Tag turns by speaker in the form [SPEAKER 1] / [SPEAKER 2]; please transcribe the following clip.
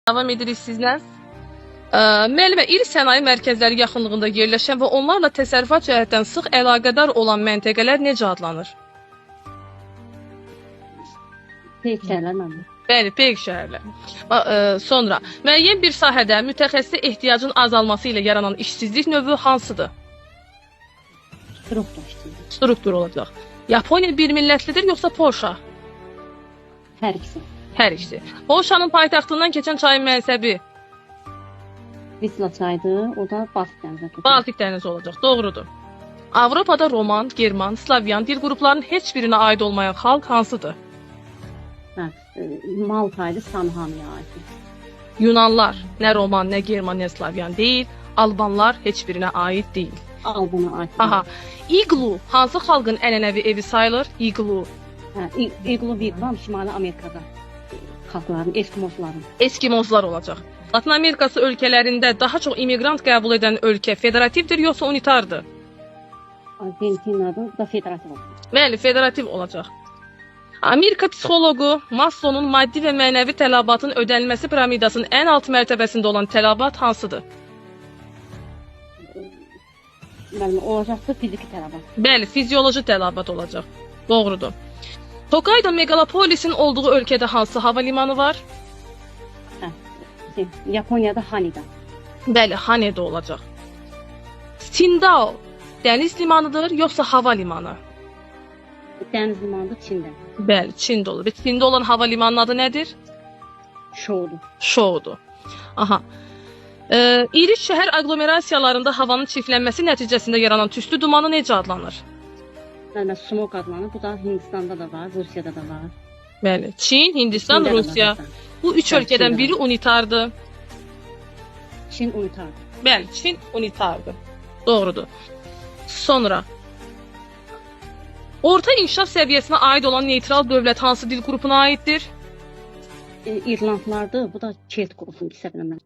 [SPEAKER 1] Davam edirik sizlə. Müəllimə, iri sənaye mərkəzləri yaxınlığında yerləşən və onlarla təsərrüfat cəhətdən sıx əlaqədar olan məntəqələr necə adlanır?
[SPEAKER 2] Peyk şəhərlər mənim.
[SPEAKER 1] Bəli, peyk şəhərlər. Sonra, müəyyən bir sahədə mütəxəssisə ehtiyacın azalması ilə yaranan işsizlik növü hansıdır?
[SPEAKER 2] Struktur işçidir.
[SPEAKER 1] Struktur olacaq. Yaponiya bir millətlidir, yoxsa Polşa?
[SPEAKER 2] Hər ikisi.
[SPEAKER 1] Hər ikisi. Polşanın paytaxtından keçən çayın mənsəbi
[SPEAKER 2] Visla çayıdır, o da Baltik dənizə tökülür.
[SPEAKER 1] Baltik dənizi olacaq, doğrudur. Avropada Roman, German, Slavyan dil qruplarının heç birinə aid olmayan xalq hansıdır?
[SPEAKER 2] Hə, Maltaydı, Samhamiyə aiddir.
[SPEAKER 1] Yunanlar nə Roman, nə German, nə Slavyan deyil. Albanlar heç birinə aid deyil.
[SPEAKER 2] Albana aiddir.
[SPEAKER 1] Aha. İqlu hansı xalqın ənənəvi evi sayılır? İqlu.
[SPEAKER 2] Hə, İqlu Vigvam Şimali Amerikada xalqların, Eskimosların.
[SPEAKER 1] Eskimozlar olacaq. Latın Amerikası ölkələrində daha çox immiqrant qəbul edən ölkə federativdir, yoxsa unitardır?
[SPEAKER 2] Argentinadır, bu da federativ olur.
[SPEAKER 1] Bəli, federativ olacaq. Amerika psixoloqu Maslow'un maddi və mənəvi tələbatın ödənilməsi piramidasının ən alt mərtəbəsində olan tələbat hansıdır?
[SPEAKER 2] Mənim olacaqdır fiziki tələbat.
[SPEAKER 1] Bəli, fizioloji tələbat olacaq. Doğrudur. Tokaydo megalopolisin olduğu ölkədə hansı hava limanı var?
[SPEAKER 2] Yaponiyada Haneda.
[SPEAKER 1] Bəli, Haneda olacaq. Qingdao dəniz limanıdır, yoxsa hava limanı?
[SPEAKER 2] Dəniz limanıdır Çində.
[SPEAKER 1] Bəli, Çində olur. Və Çində olan hava limanının adı nədir?
[SPEAKER 2] Şoudur.
[SPEAKER 1] Şoudur. Aha. İri şəhər aglomerasiyalarında havanın çirklənməsi nəticəsində yaranan tüstü dumanı necə adlanır?
[SPEAKER 2] Mənim smog adlanır. Bu da Hindistanda da var, Rusiyada da var.
[SPEAKER 1] Bəli, Çin, Hindistan,
[SPEAKER 2] Çində də
[SPEAKER 1] Rusiya.
[SPEAKER 2] var.
[SPEAKER 1] Bu üç ölkədən biri unitardır.
[SPEAKER 2] Çin unitardır.
[SPEAKER 1] Bəli, Çin unitardır. Doğrudur. Sonra orta inkişaf səviyyəsinə aid olan neytral dövlət hansı dil qrupuna aiddir?
[SPEAKER 2] İrlandlardır. Bu da Kelt qrupunun hissəsinə.